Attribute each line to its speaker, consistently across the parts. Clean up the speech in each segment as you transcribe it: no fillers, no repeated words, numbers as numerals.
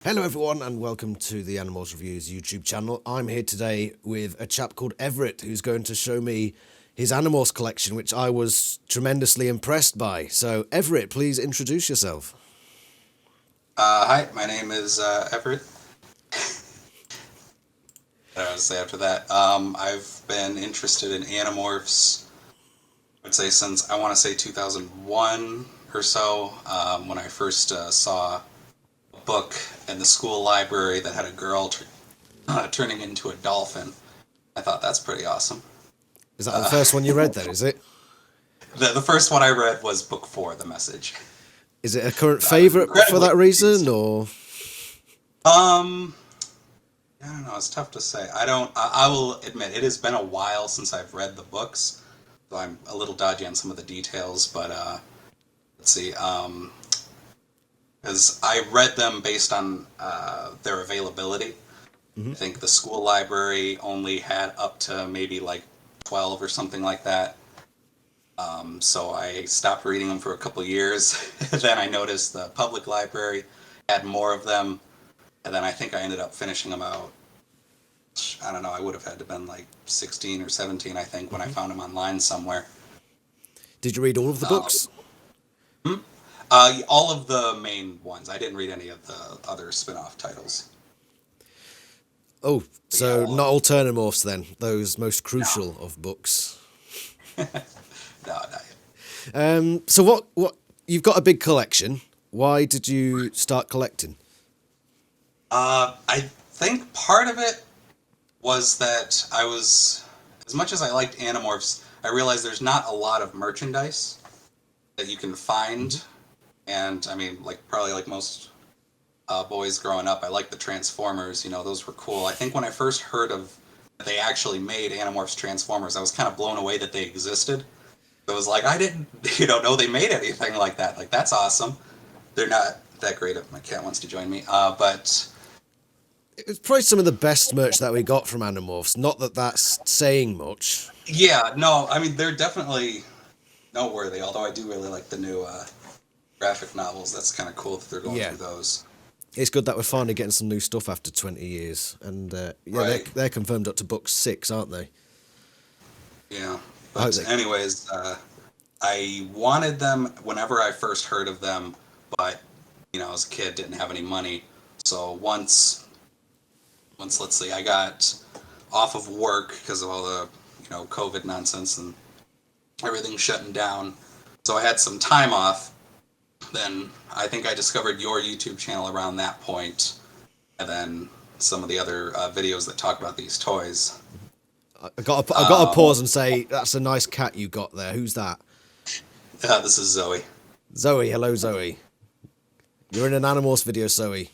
Speaker 1: Hello everyone and welcome to the Animals Reviews YouTube channel. I'm here today with a chap called Everett who's going to show me his Animorphs collection, which I was tremendously impressed by. So Everett, please introduce yourself.
Speaker 2: Hi, my name is Everett. What I would say after that. I've been interested in Animorphs, I'd say since, I want to say 2001 or so, when I first saw a book in the school library that had a girl turning into a dolphin. I thought that's pretty awesome.
Speaker 1: Is that the first one you read then, is it?
Speaker 2: The first one I read was book 4, The Message.
Speaker 1: Is it a current
Speaker 2: I was
Speaker 1: favourite for
Speaker 2: incredibly
Speaker 1: that reason,
Speaker 2: confused.
Speaker 1: or...?
Speaker 2: I don't know, it's tough to say. I will admit, it has been a while since I've read the books, so I'm a little dodgy on some of the details, but let's see, because I read them based on their availability. I think the school library only had up to maybe like 12 or something like that. So I stopped reading them for a couple of years. Then I noticed the public library had more of them, and then I think I ended up finishing them out. I don't know, I would have had to been like 16 or 17, I think, when I found them online somewhere.
Speaker 1: Did you read all of the
Speaker 2: Um,
Speaker 1: books?
Speaker 2: all of the main ones. I didn't read any of the other spin-off titles.
Speaker 1: Oh,
Speaker 2: But yeah,
Speaker 1: so
Speaker 2: all of
Speaker 1: not
Speaker 2: them.
Speaker 1: Alternamorphs then, those most
Speaker 2: No,
Speaker 1: crucial of books.
Speaker 2: no, not yet.
Speaker 1: So what, you've got a big collection. Why did you start collecting?
Speaker 2: I think part of it was that as much as I liked Animorphs, I realized there's not a lot of merchandise that you can find. And I mean, like probably like most boys growing up, I liked the Transformers. You know, those were cool. I think when I first heard of that they actually made Animorphs Transformers, I was kind of blown away that they existed. It was like I didn't, know they made anything like that. Like that's awesome. They're not that great. If my cat wants to join me, but
Speaker 1: It's probably some of the best merch that we got from Animorphs. Not that that's saying much.
Speaker 2: yeah, no, I mean they're definitely noteworthy. Although I do really like the new graphic novels. That's kind of cool that they're going
Speaker 1: Yeah,
Speaker 2: through those.
Speaker 1: it's good that we're finally getting some new stuff after 20 years. And yeah,
Speaker 2: Right.
Speaker 1: they're confirmed up to book 6, aren't they?
Speaker 2: Yeah.
Speaker 1: I hope
Speaker 2: But
Speaker 1: they.
Speaker 2: anyways, I wanted them whenever I first heard of them, but as a kid, didn't have any money. So once let's see, I got off of work because of all the COVID nonsense and everything shutting down. So I had some time off. Then I think I discovered your YouTube channel around that point, and then some of the other videos that talk about these toys.
Speaker 1: I got to pause and say that's a nice cat you got there. Who's that?
Speaker 2: This is Zoe.
Speaker 1: Zoe. Hello, Zoe. You're in an Animorphs video, Zoe.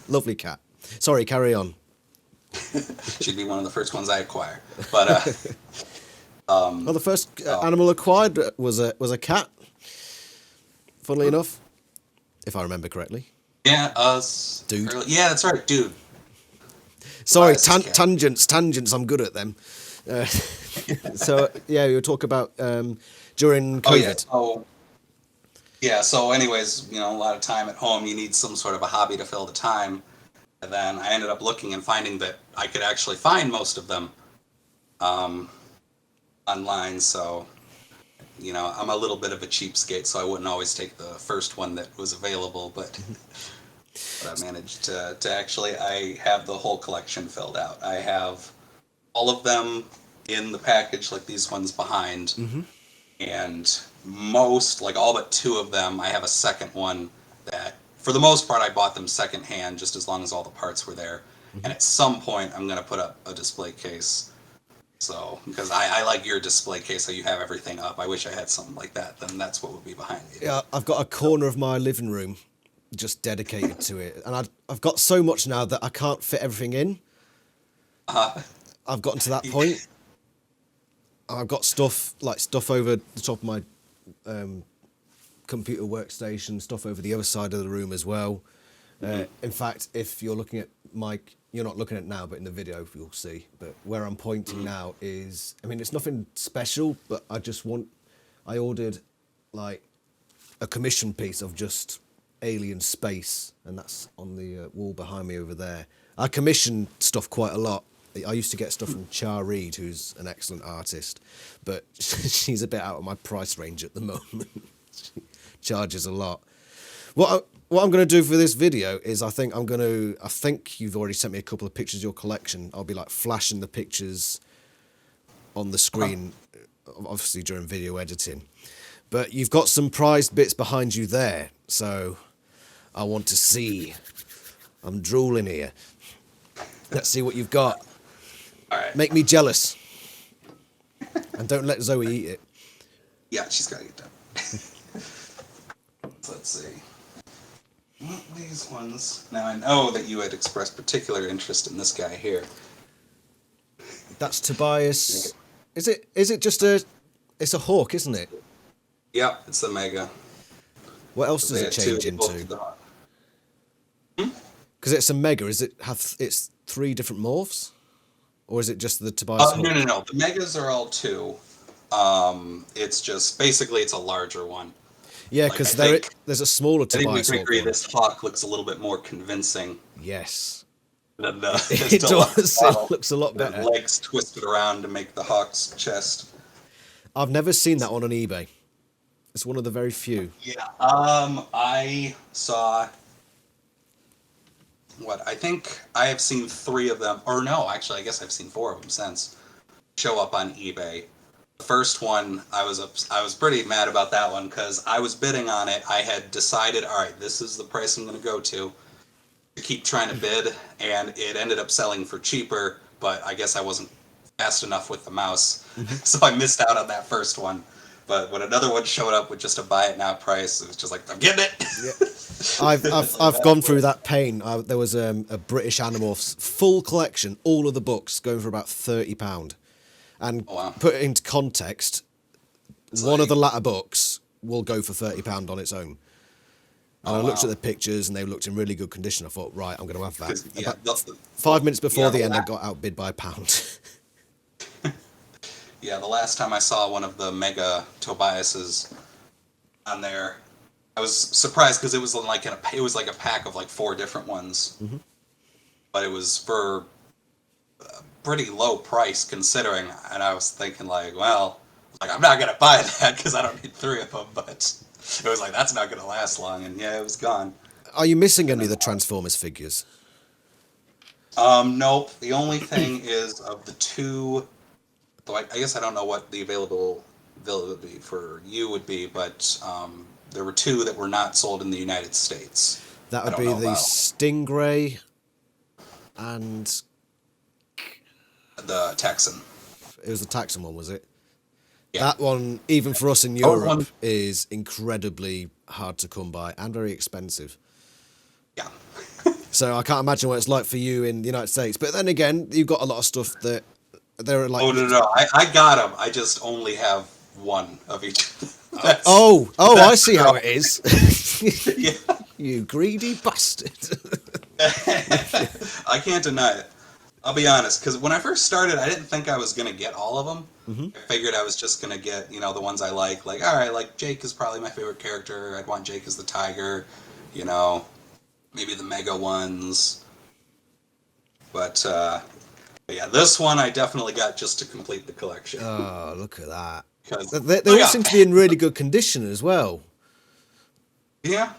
Speaker 1: Lovely cat. Sorry, carry on.
Speaker 2: She'd be one of the first ones I acquire. But
Speaker 1: Well, the first
Speaker 2: oh
Speaker 1: animal acquired was a cat. Funnily enough, if I remember correctly.
Speaker 2: yeah, us.
Speaker 1: Dude.
Speaker 2: Yeah, that's right, dude.
Speaker 1: Sorry,
Speaker 2: Tobias's cat.
Speaker 1: tangents. I'm good at them. Uh, so yeah, you talk about during
Speaker 2: Oh yeah.
Speaker 1: COVID.
Speaker 2: So anyways, a lot of time at home, you need some sort of a hobby to fill the time. And then I ended up looking and finding that I could actually find most of them um, online. So, I'm a little bit of a cheapskate, so I wouldn't always take the first one that was available. But I managed to actually, I have the whole collection filled out. I have all of them in the package, like these ones behind. And most, like all but 2 of them, I have a second one that, for the most part, I bought them secondhand just as long as all the parts were there. And at some point, I'm going to put up a display case. So, because I like your display case, so you have everything up. I wish I had something like that. Then that's what would be behind me.
Speaker 1: Yeah, I've got a corner of my living room just dedicated to it, and I've got so much now that I can't fit everything in.
Speaker 2: Uh,
Speaker 1: I've gotten to that point. I've got stuff over the top of my computer workstation, stuff over the other side of the room as well. In fact, if you're looking at you're not looking at it now, but in the video you'll see. But where I'm pointing now is, I mean, it's nothing special, but I ordered like a commission piece of just alien space, and that's on the wall behind me over there. I commission stuff quite a lot. I used to get stuff from Char Reed, who's an excellent artist, but she's a bit out of my price range at the moment. She charges a lot. What I'm going to do for this video is I think you've already sent me a couple of pictures of your collection. I'll be like flashing the pictures on the screen, obviously during video editing. But you've got some prized bits behind you there, so I want to see. I'm drooling here. Let's see what you've got.
Speaker 2: All right.
Speaker 1: Make me jealous. And don't let Zoe eat it.
Speaker 2: Yeah, she's got to get done. Let's see. These ones. Now I know that you had expressed particular interest in this guy here.
Speaker 1: That's Tobias. Is it just it's a hawk, isn't it?
Speaker 2: Yep, it's the Mega.
Speaker 1: What else does it change into? Because it's a Mega, it's 3 different morphs? Or is it just the Tobias hawk?
Speaker 2: No. The Megas are all 2. It's just, basically it's a larger one.
Speaker 1: Yeah, because there's a smaller Tobias hawk.
Speaker 2: I think we can agree this hawk looks a little bit more convincing.
Speaker 1: Yes.
Speaker 2: Than
Speaker 1: it does. It looks a lot better.
Speaker 2: Legs twisted around to make the hawk's chest.
Speaker 1: I've never seen that one on eBay. It's one of the very few.
Speaker 2: Yeah. I saw... I think I have seen 3 of them. Or no, actually, I guess I've seen 4 of them since. Show up on eBay. The first one, I was pretty mad about that one because I was bidding on it. I had decided, all right, this is the price I'm going to go to keep trying to bid, and it ended up selling for cheaper, but I guess I wasn't fast enough with the mouse, so I missed out on that first one. But when another one showed up with just a buy it now price, it was just like, I'm getting it.
Speaker 1: Yeah. I've gone through that pain. There was a British Animorphs full collection, all of the books going for about £30. And put it into context, one of the latter books will go for £30 on its own. And I looked at the pictures, and they looked in really good condition. I thought, right, I'm going to have that. 5 minutes before the end, I got outbid by £1.
Speaker 2: Yeah, the last time I saw one of the Mega Tobiases on there, I was surprised because it was like a pack of like 4 different ones, but it was for a pretty low price considering. And I was thinking like, well, I'm not gonna buy that because I don't need 3 of them. But it was like that's not gonna last long, and yeah, it was gone.
Speaker 1: Are you missing any of the Transformers figures?
Speaker 2: Nope. The only thing is of the 2. I guess I don't know what the availability for you would be, but there were 2 that were not sold in the United States.
Speaker 1: That would be the Stingray and
Speaker 2: the Texan.
Speaker 1: It was the Texan one, was it?
Speaker 2: Yeah.
Speaker 1: That one, even for us in Europe, is incredibly hard to come by and very expensive.
Speaker 2: Yeah.
Speaker 1: So I can't imagine what it's like for you in the United States. But then again, you've got a lot of stuff that they're like.
Speaker 2: Oh no! I got them. I just only have 1 of each.
Speaker 1: I see how it is.
Speaker 2: Yeah.
Speaker 1: You greedy bastard.
Speaker 2: I can't deny it. I'll be honest, because when I first started, I didn't think I was gonna get all of them. I figured I was just gonna get, the ones I like. Like, all right, like Jake is probably my favorite character. I'd want Jake as the tiger. Maybe the Mega ones. But yeah, this one I definitely got just to complete the collection.
Speaker 1: Oh, look at that. They all seem to be in really good condition as well.
Speaker 2: Yeah.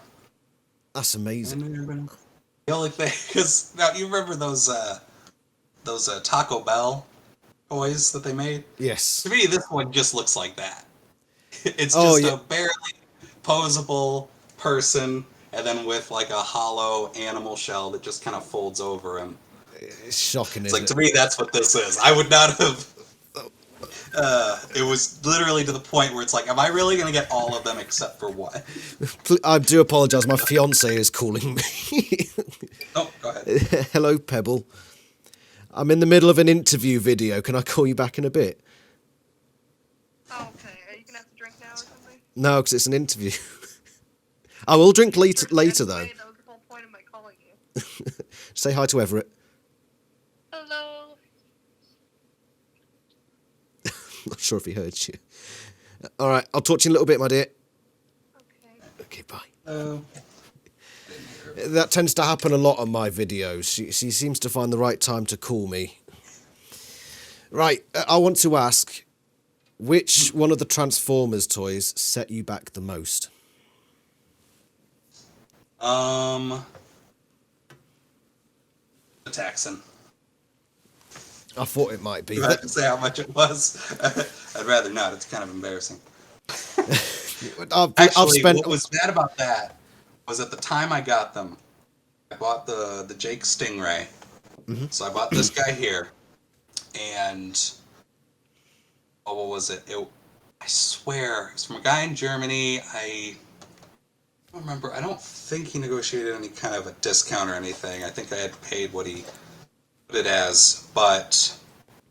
Speaker 1: That's amazing.
Speaker 2: The only thing, because now you remember those Taco Bell toys that they made?
Speaker 1: Yes.
Speaker 2: To me, this one just looks like that. It's just a barely posable person, and then with like a hollow animal shell that just kind of folds over him.
Speaker 1: It's shocking,
Speaker 2: It's like, to me, that's what this is. I would not have... it was literally to the point where it's like, am I really going to get all of them except for one?
Speaker 1: I do apologise. My fiance is calling me.
Speaker 2: Oh, go ahead.
Speaker 1: Hello, Pebble. I'm in the middle of an interview video. Can I call you back in a bit?
Speaker 3: Oh, okay. Are you going to have to drink now or something?
Speaker 1: No, because it's an interview. I will drink later though.
Speaker 3: That was the whole point of my calling you.
Speaker 1: Say hi to Everett.
Speaker 3: Hello.
Speaker 1: Not sure if he heard you. All right, I'll talk to you in a little bit, my dear.
Speaker 3: Okay.
Speaker 1: Okay, bye.
Speaker 2: Hello.
Speaker 1: That tends to happen a lot on my videos. She seems to find the right time to call me. Right, I want to ask, which one of the Transformers toys set you back the most?
Speaker 2: The Texan.
Speaker 1: I thought it might be.
Speaker 2: Do I have to say how much it was? I'd rather not. It's kind of embarrassing.
Speaker 1: I've
Speaker 2: Actually,
Speaker 1: spent.
Speaker 2: what was bad about that was at the time I got them, I bought the Jake Stingray. So I bought this guy here, and what was it? I swear, it was from a guy in Germany. I don't remember. I don't think he negotiated any kind of a discount or anything. I think I had paid what he put it as. But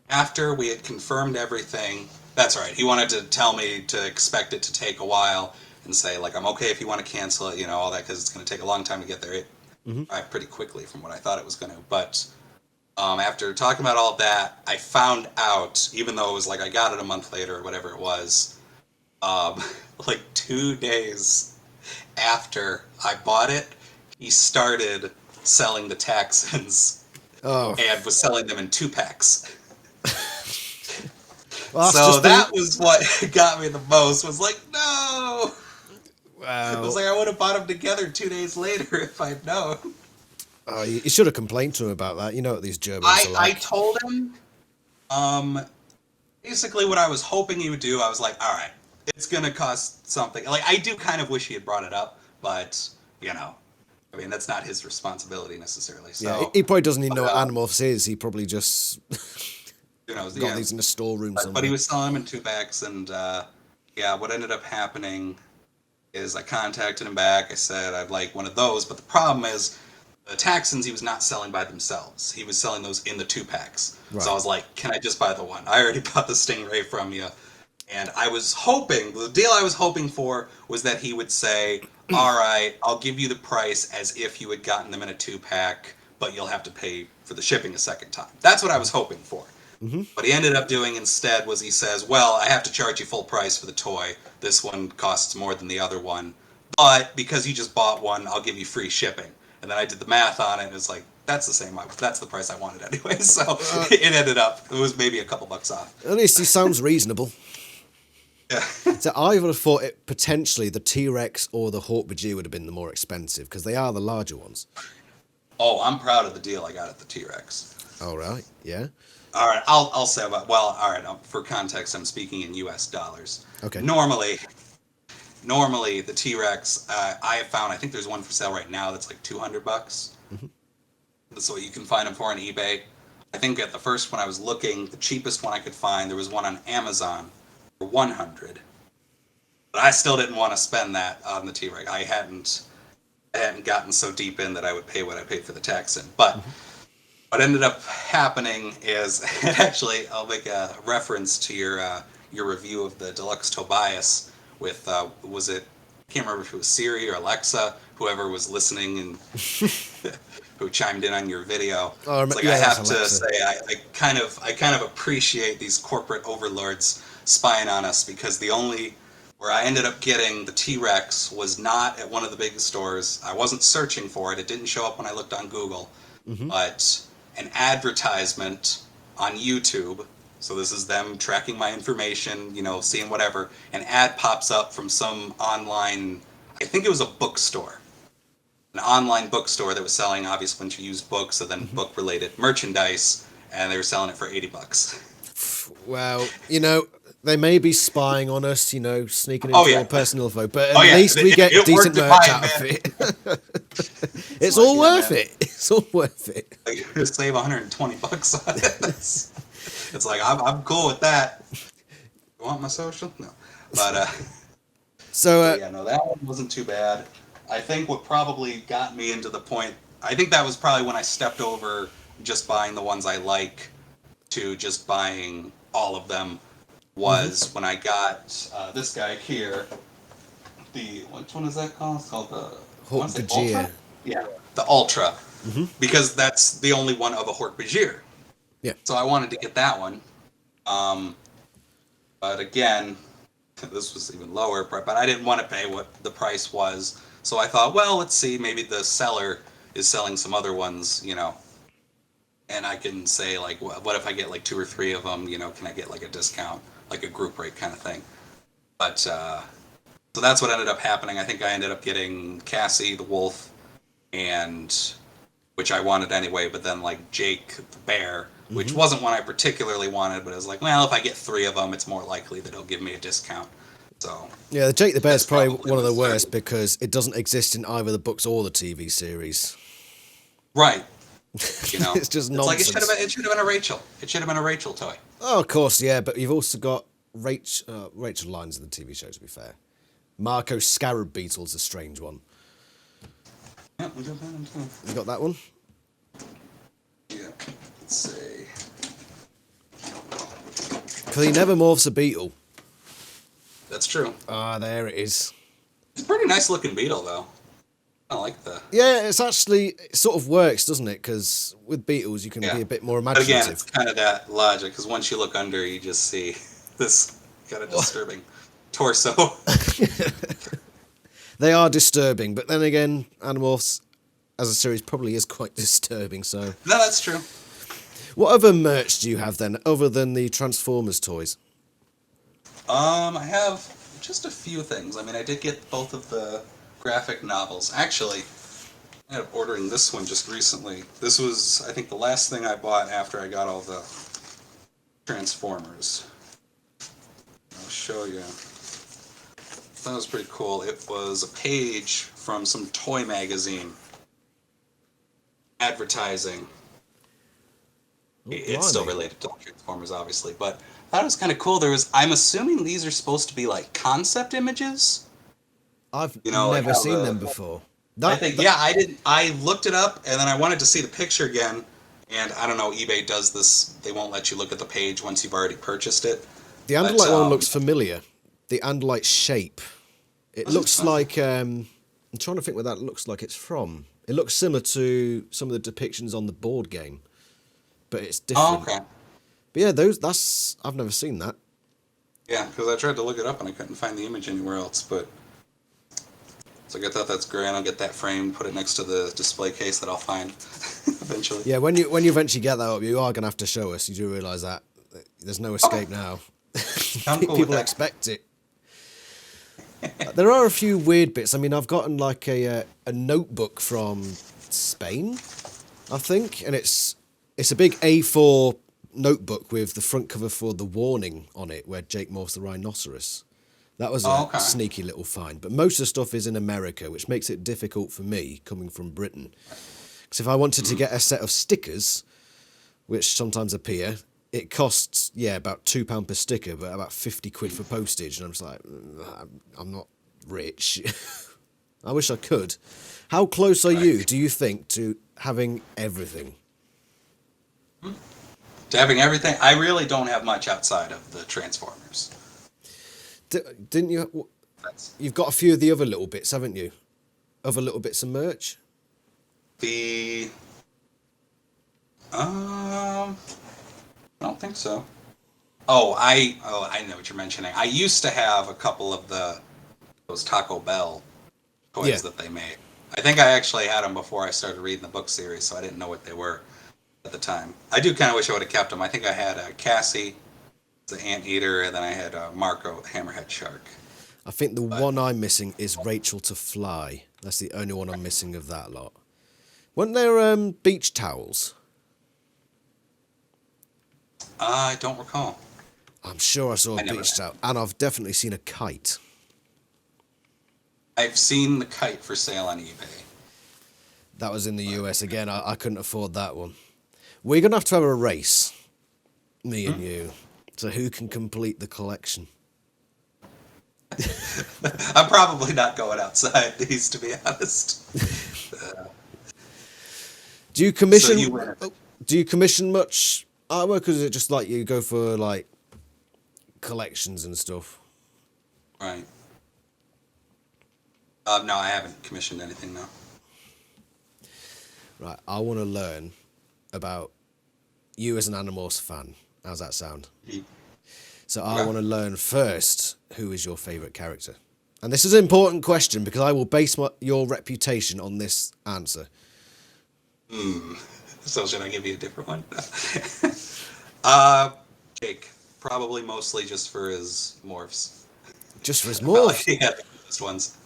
Speaker 2: after we had confirmed everything, that's right. He wanted to tell me to expect it to take a while and say, like, I'm okay if you want to cancel it, all that, because it's going to take a long time to get there. It arrived pretty quickly from what I thought it was going to. But after talking about all of that, I found out, even though it was like I got it a month later or whatever it was, like 2 days after I bought it, he started selling the Texans and was selling them in 2-packs.
Speaker 1: Well,
Speaker 2: So that was what got me the most, was like, no!
Speaker 1: Wow.
Speaker 2: It was like I would have bought them together 2 days later if I'd known.
Speaker 1: Oh, you should have complained to him about that. You know what these Germans are like.
Speaker 2: I told him, basically what I was hoping he would do, I was like, all right, it's going to cost something. Like, I do kind of wish he had brought it up, but, I mean, that's not his responsibility necessarily. So,
Speaker 1: Yeah, he probably doesn't even know what Animorphs is. He probably just got
Speaker 2: yeah.
Speaker 1: these in a storeroom somewhere.
Speaker 2: But he was selling them in 2-packs, and what ended up happening is I contacted him back. I said I'd like one of those, but the problem is the Texans he was not selling by themselves. He was selling those in the 2-packs.
Speaker 1: Right.
Speaker 2: So I was like, can I just buy the one? I already bought the Stingray from you. And I was hoping, the deal I was hoping for was that he would say, all right, I'll give you the price as if you had gotten them in a 2-pack, but you'll have to pay for the shipping a second time. That's what I was hoping for. What he ended up doing instead was he says, well, I have to charge you full price for the toy. This one costs more than the other one. But because you just bought one, I'll give you free shipping. And then I did the math on it, and it's like, that's the same. That's the price I wanted anyway. So it ended up, it was maybe a couple bucks off.
Speaker 1: At least he sounds reasonable.
Speaker 2: Yeah.
Speaker 1: So I would have thought it potentially the T-Rex or the Hawk-Bajir would have been the more expensive because they are the larger ones.
Speaker 2: Oh, I'm proud of the deal I got at the T-Rex.
Speaker 1: All right, yeah.
Speaker 2: All right, I'll say about, well, all right, for context, I'm speaking in US dollars.
Speaker 1: Okay.
Speaker 2: Normally the T-Rex, I have found, I think there's one for sale right now that's like $200. That's what you can find them for on eBay. I think at the first when I was looking, the cheapest one I could find, there was one on Amazon for $100. But I still didn't want to spend that on the T-Rex. I hadn't gotten so deep in that I would pay what I paid for the Texan. But what ended up happening is, actually, I'll make a reference to your review of the Deluxe Tobias with, was it, I can't remember if it was Siri or Alexa, whoever was listening and who chimed in on your video.
Speaker 1: Oh,
Speaker 2: it's like,
Speaker 1: yeah,
Speaker 2: I have
Speaker 1: Alexa.
Speaker 2: to say, I kind of appreciate these corporate overlords spying on us, because where I ended up getting the T-Rex was not at one of the big stores. I wasn't searching for it. It didn't show up when I looked on Google. But an advertisement on YouTube, so this is them tracking my information, seeing whatever, an ad pops up from some online, I think it was a bookstore, an online bookstore that was selling, obviously, when you use books, so then book-related merchandise, and they were selling it for $80.
Speaker 1: Well, they may be spying on us, sneaking into our personal info, but at least we get
Speaker 2: it
Speaker 1: decent
Speaker 2: worked
Speaker 1: merch
Speaker 2: fine,
Speaker 1: out of
Speaker 2: man.
Speaker 1: it. It's all worth it. It's all worth it.
Speaker 2: Like, save $120 on it. It's like, I'm cool with that. You want my social? No. But,
Speaker 1: So,
Speaker 2: no, that one wasn't too bad. I think what probably got me into the point, I think that was probably when I stepped over just buying the ones I like to just buying all of them, was when I got this guy here. Which one is that called? It's called the
Speaker 1: Hawk-Bajir.
Speaker 2: Ultra? Yeah, the Ultra. Because that's the only one of a Hawk-Bajir.
Speaker 1: Yeah.
Speaker 2: So I wanted to get that one. But again, this was even lower, but I didn't want to pay what the price was. So I thought, well, let's see, maybe the seller is selling some other ones, and I can say like, what if I get like 2 or 3 of them? Can I get like a discount, like a group rate kind of thing? But so that's what ended up happening. I think I ended up getting Cassie the wolf, and which I wanted anyway. But then like Jake the bear, which wasn't one I particularly wanted, but it was like, well, if I get 3 of them, it's more likely that he'll give me a discount. So
Speaker 1: Yeah, the Jake the Bear is
Speaker 2: that's
Speaker 1: probably
Speaker 2: probably
Speaker 1: one of
Speaker 2: what
Speaker 1: the worst
Speaker 2: started.
Speaker 1: because it doesn't exist in either the books or the TV series.
Speaker 2: Right.
Speaker 1: It's just
Speaker 2: It's like
Speaker 1: nonsense.
Speaker 2: it should have been a Rachel. It should have been a Rachel toy.
Speaker 1: Oh, of course, yeah, but you've also got Rachel Lyons in the TV show, to be fair. Marco Scarab Beetle's a strange one.
Speaker 2: Yeah,
Speaker 1: You got that one?
Speaker 2: yeah. Let's see.
Speaker 1: Because he never morphs a beetle.
Speaker 2: That's true.
Speaker 1: Ah, there it is.
Speaker 2: It's a pretty nice looking beetle, though. I like the.
Speaker 1: Yeah, it sort of works, doesn't it? Because with beetles, you can
Speaker 2: Yeah.
Speaker 1: be a bit more
Speaker 2: But again,
Speaker 1: imaginative.
Speaker 2: it's kind of that logic, because once you look under, you just see this kind of disturbing torso.
Speaker 1: They are disturbing, but then again, Animorphs as a series probably is quite disturbing, so...
Speaker 2: No, that's true.
Speaker 1: What other merch do you have then, other than the Transformers toys?
Speaker 2: I have just a few things. I mean, I did get both of the graphic novels. Actually, I ended up ordering this one just recently. This was, I think, the last thing I bought after I got all the Transformers. I'll show you. That was pretty cool. It was a page from some toy magazine advertising. It's still
Speaker 1: blimey.
Speaker 2: related to Transformers, obviously, but I thought it was kind of cool. I'm assuming these are supposed to be like concept images.
Speaker 1: I've
Speaker 2: Like
Speaker 1: never
Speaker 2: how
Speaker 1: seen them before.
Speaker 2: I think, yeah, I didn't. I looked it up, and then I wanted to see the picture again. And I don't know, eBay does this. They won't let you look at the page once you've already purchased it.
Speaker 1: The
Speaker 2: But
Speaker 1: Andalite one looks familiar. The Andalite shape. It looks like... I'm trying to think where that looks like it's from. It looks similar to some of the depictions on the board game, but it's different.
Speaker 2: okay.
Speaker 1: But yeah, I've never seen that.
Speaker 2: Yeah, because I tried to look it up and I couldn't find the image anywhere else. But so I thought that's great. I'll get that framed, put it next to the display case that I'll find eventually.
Speaker 1: Yeah, when you eventually get that up, you are going to have to show us. You do realise that there's no escape now.
Speaker 2: I'm cool with
Speaker 1: People
Speaker 2: that.
Speaker 1: expect it. There are a few weird bits. I mean, I've gotten like a notebook from Spain, I think, and it's a big A4 notebook with the front cover for the warning on it, where Jake morphs the rhinoceros. That was a
Speaker 2: Okay.
Speaker 1: sneaky little find. But most of the stuff is in America, which makes it difficult for me coming from Britain. Because if I wanted to get a set of stickers, which sometimes appear, it costs, about £2 per sticker, but about 50 quid for postage. And I'm just like, I'm not rich. I wish I could. How close are you, do you think, to having everything?
Speaker 2: To having everything, I really don't have much outside of the Transformers.
Speaker 1: Didn't you?
Speaker 2: That's
Speaker 1: You've got a few of the other little bits, haven't you? Other little bits of merch?
Speaker 2: the. I don't think so. I know what you're mentioning. I used to have a couple of those Taco Bell toys
Speaker 1: Yeah.
Speaker 2: that they made. I think I actually had them before I started reading the book series, so I didn't know what they were at the time. I do kind of wish I would have kept them. I think I had Cassie, the Anteater, and then I had Marco, the Hammerhead Shark.
Speaker 1: I think the one I'm missing is Rachel to Fly. That's the only one I'm missing of that lot. Weren't there beach towels?
Speaker 2: I don't recall.
Speaker 1: I'm sure I saw a
Speaker 2: I never
Speaker 1: beach
Speaker 2: had.
Speaker 1: towel. And I've definitely seen a kite.
Speaker 2: I've seen the kite for sale on eBay.
Speaker 1: That was in the US. Again, I couldn't afford that one. We're going to have a race. Me and you. So who can complete the collection?
Speaker 2: I'm probably not going outside these, to be honest.
Speaker 1: Do you commission...
Speaker 2: So you win.
Speaker 1: Do you commission much artwork, or is it just like you go for like collections and stuff?
Speaker 2: Right. No, I haven't commissioned anything, no.
Speaker 1: Right, I want to learn about you as an Animorphs fan. How's that sound?
Speaker 2: Mhm.
Speaker 1: So I
Speaker 2: Okay.
Speaker 1: want to learn first, who is your favourite character And this is an important question because I will base your reputation on this answer.
Speaker 2: So should I give you a different one? Jake. Probably mostly just for his morphs.
Speaker 1: Just for his
Speaker 2: I felt like
Speaker 1: morphs.
Speaker 2: he had the coolest ones.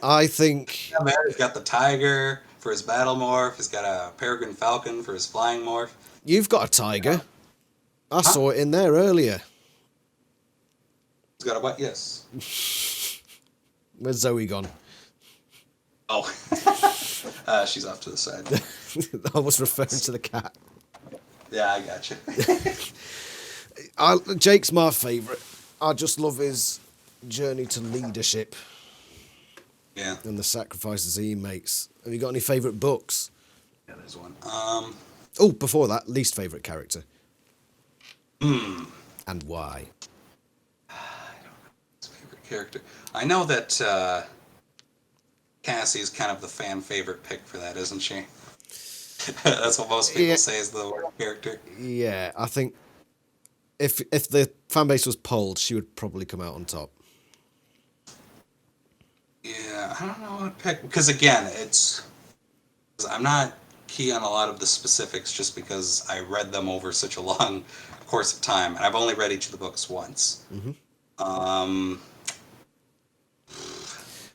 Speaker 1: I think...
Speaker 2: Yeah, man, he's got the tiger for his battle morph. He's got a peregrine falcon for his flying morph.
Speaker 1: You've got a tiger. I
Speaker 2: Huh?
Speaker 1: saw it in there earlier.
Speaker 2: He's got a what? Yes.
Speaker 1: Where's Zoe gone?
Speaker 2: Oh. She's off to the side.
Speaker 1: I was referring to the cat.
Speaker 2: Yeah, I got you.
Speaker 1: Jake's my favourite. I just love his journey to leadership.
Speaker 2: Yeah.
Speaker 1: And the sacrifices he makes. Have you got any favourite books?
Speaker 2: Yeah, there's one.
Speaker 1: Oh, before that, least favourite character. And why?
Speaker 2: I don't know his favorite character. I know that Cassie's kind of the fan favorite pick for that, isn't she? That's what most people say is the worst character.
Speaker 1: Yeah, I think if the fan base was polled, she would probably come out on top.
Speaker 2: Yeah, I don't know what to pick because again, I'm not key on a lot of the specifics just because I read them over such a long course of time, and I've only read each of the books once.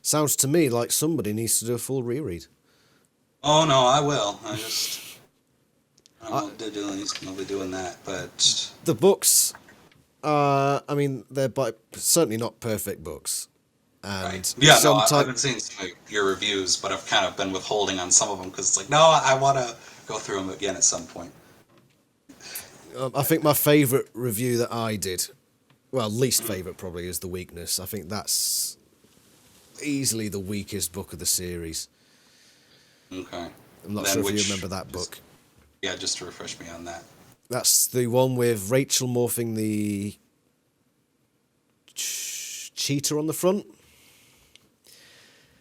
Speaker 1: Sounds to me like somebody needs to do a full reread.
Speaker 2: Oh no, I will. I don't know what they're doing. They'll be doing that, but
Speaker 1: The books, I mean, they're certainly not perfect books. And
Speaker 2: right. Yeah, no, I
Speaker 1: sometimes
Speaker 2: haven't seen some of your reviews, but I've kind of been withholding on some of them because it's like, no, I want to go through them again at some point.
Speaker 1: I think my favourite review that I did, well, least favourite probably, is The Weakness. I think that's easily the weakest book of the series.
Speaker 2: Okay.
Speaker 1: I'm not
Speaker 2: Then
Speaker 1: sure if you
Speaker 2: which-
Speaker 1: remember that book.
Speaker 2: Yeah, just to refresh me on that.
Speaker 1: That's the one with Rachel morphing the cheetah on the front,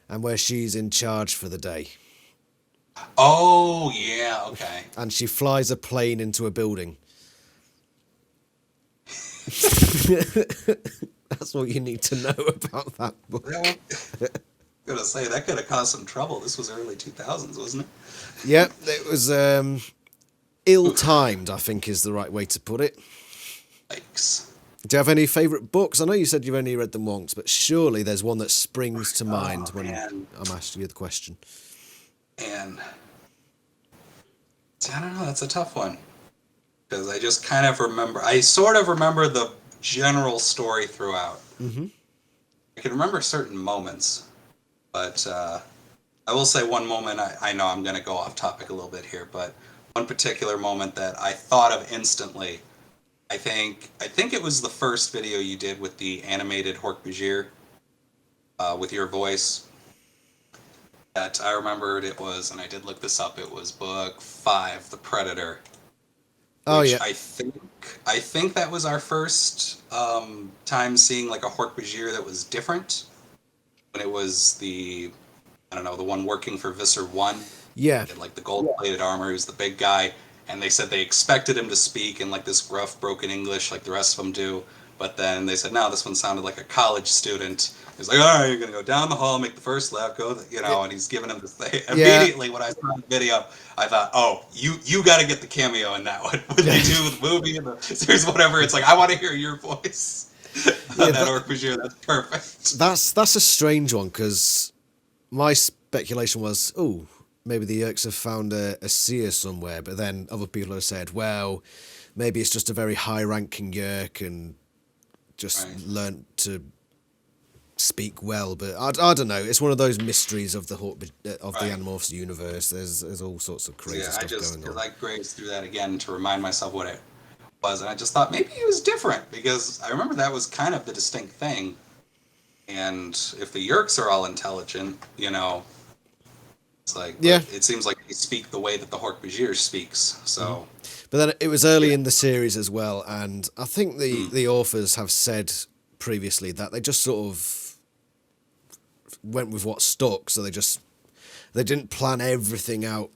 Speaker 1: and where she's in charge for the day.
Speaker 2: Oh, yeah, okay.
Speaker 1: And she flies a plane into a building. That's what you need to know about that book.
Speaker 2: I was gonna say that could have caused some trouble. This was early 2000s, wasn't it?
Speaker 1: Yep, it was ill-timed, I think is the right way to put it.
Speaker 2: Yikes.
Speaker 1: Do you have any favourite books? I know you said you've only read them once, but surely there's one that springs to mind when
Speaker 2: man.
Speaker 1: I'm asking you the question.
Speaker 2: And I don't know, that's a tough one. Because I just kind of remember, I sort of remember the general story throughout.
Speaker 1: Mm-hmm.
Speaker 2: I can remember certain moments, but I will say one moment, I know I'm going to go off topic a little bit here, but one particular moment that I thought of instantly, I think it was the first video you did with the animated Hork-Bajir, with your voice. That I remembered it was, and I did look this up, it was book 5, The Predator.
Speaker 1: Oh,
Speaker 2: Which
Speaker 1: yeah.
Speaker 2: I think that was our first time seeing like a Hork-Bajir that was different. When it was the one working for Visser 1.
Speaker 1: Yeah.
Speaker 2: He had like the gold-plated armor, he was the big guy, and they said they expected him to speak in like this rough, broken English like the rest of them do, but then they said, no, this one sounded like a college student. He's like, all right, you're going to go down the hall, make the first lap, and he's giving him this thing.
Speaker 1: Yeah.
Speaker 2: Immediately when I saw the video, I thought, oh, you got to get the cameo in that one. When they do the movie and the series, whatever, it's like, I want to hear your voice.
Speaker 1: Yeah,
Speaker 2: that Hork-Bajir, that's perfect.
Speaker 1: That's a strange one, because my speculation was, oh, maybe the Yerks have found a seer somewhere, but then other people have said, well, maybe it's just a very high-ranking Yerk and just learnt to speak well, but I don't know. It's one of those mysteries of the the Animorphs universe. There's all sorts of crazy stuff going on.
Speaker 2: I grazed through that again to remind myself what it was, and I just thought maybe it was different because I remember that was kind of the distinct thing. And if the Yerks are all intelligent, it's like it seems like they speak the way that the Hork-Bajir speaks. So,
Speaker 1: but then it was early in the series as well, and I think the authors have said previously that they just sort of went with what stuck, so they didn't plan everything out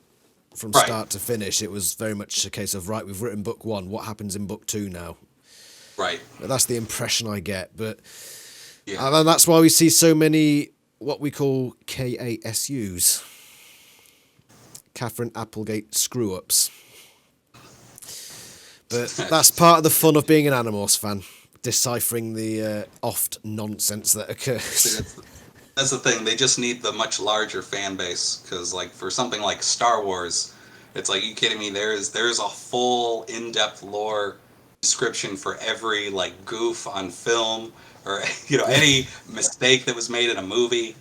Speaker 1: from start to finish. It was very much a case of, right, we've written book 1, what happens in book 2 now?
Speaker 2: Right.
Speaker 1: But that's the impression I get. But
Speaker 2: Yeah.
Speaker 1: And that's why we see so many what we call KASUs. Catherine Applegate screw-ups. But that's part of the fun of being an Animorphs fan, deciphering the oft nonsense that occurs.
Speaker 2: See, that's the thing. They just need the much larger fan base because, like, for something like Star Wars, it's like, you kidding me? There's a full in-depth lore description for every like goof on film or any mistake that was made in a movie,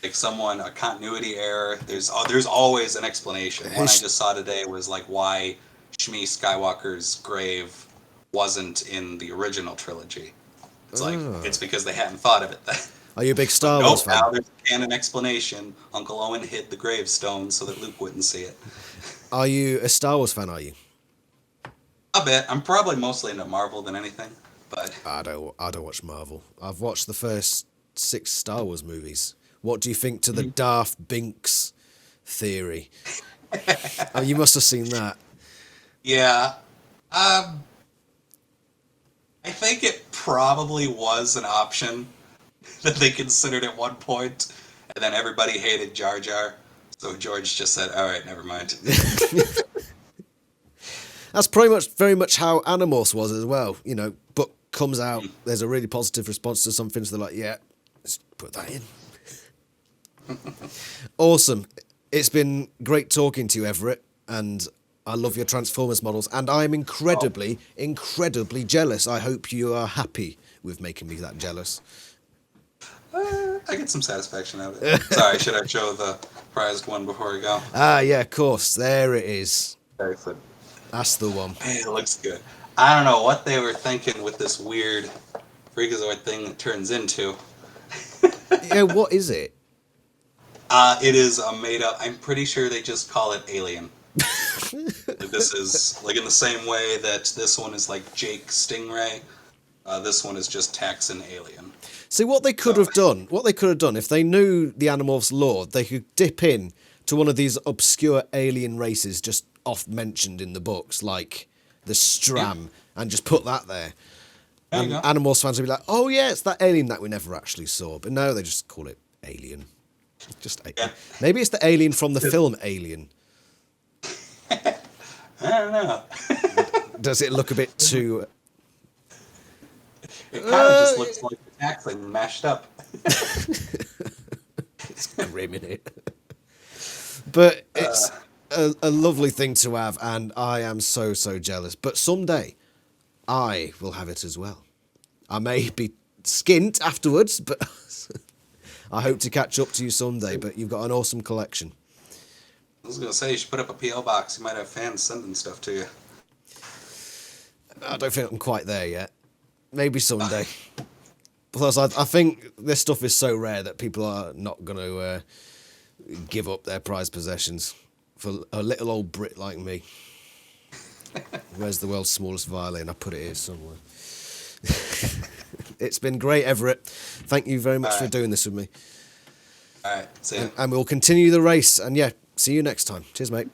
Speaker 2: like a continuity error. There's always an explanation. One I just saw today was like why Shmi Skywalker's grave wasn't in the original trilogy. It's like it's because they hadn't thought of it then.
Speaker 1: Are you a big Star
Speaker 2: Nope,
Speaker 1: Wars fan?
Speaker 2: now there's a canon explanation. Uncle Owen hid the gravestone so that Luke wouldn't see it.
Speaker 1: Are you a Star Wars fan, are you?
Speaker 2: A bit. I'm probably mostly into Marvel than anything, but
Speaker 1: I don't watch Marvel. I've watched the first 6 Star Wars movies. What do you think to the Darth Binks theory? Oh, you must have seen that.
Speaker 2: yeah. I think it probably was an option that they considered at one point, and then everybody hated Jar Jar, so George just said, all right, never mind.
Speaker 1: That's very much how Animorphs was as well. Book comes out, there's a really positive response to something, so they're like, yeah, let's put that in. Awesome. It's been great talking to you, Everett, and I love your Transformers models, and I'm incredibly jealous. I hope you are happy with making me that jealous.
Speaker 2: I get some satisfaction out of it. Sorry, should I show the prized one before we go?
Speaker 1: Ah, yeah, of course. There it is.
Speaker 2: Excellent.
Speaker 1: That's the one.
Speaker 2: Hey, it looks good. I don't know what they were thinking with this weird Freakazoid thing that turns into.
Speaker 1: Yeah, what is it?
Speaker 2: It is a made-up. I'm pretty sure they just call it Alien. Like, this is like in the same way that this one is like Jake Stingray. This one is just Taxon Alien.
Speaker 1: See, what they could have done if they knew the Animorphs lore, they could dip in to one of these obscure alien races just oft mentioned in the books, like the Stram, and just put that there.
Speaker 2: There
Speaker 1: And
Speaker 2: you go.
Speaker 1: Animorphs fans would be like, oh yeah, it's that alien that we never actually saw. But no, they just call it Alien.
Speaker 2: Yeah.
Speaker 1: Maybe it's the alien from the film Alien.
Speaker 2: I don't know.
Speaker 1: Does it look a bit too...
Speaker 2: It kind of just looks like the Taxon mashed up.
Speaker 1: It's grim, in it. But it's a lovely thing to have, and I am so jealous. But someday, I will have it as well. I may be skint afterwards, but I hope to catch up to you someday. But you've got an awesome collection.
Speaker 2: I was going to say, you should put up a P.O. box. You might have fans sending stuff to you.
Speaker 1: I don't think I'm quite there yet. Maybe someday. Plus, I think this stuff is so rare that people are not going to give up their prized possessions for a little old Brit like me. Where's the world's smallest violin? I put it here somewhere. It's been great, Everett. Thank you very much for doing this with me.
Speaker 2: All right, see ya.
Speaker 1: And we'll continue the race. And yeah, see you next time. Cheers, mate.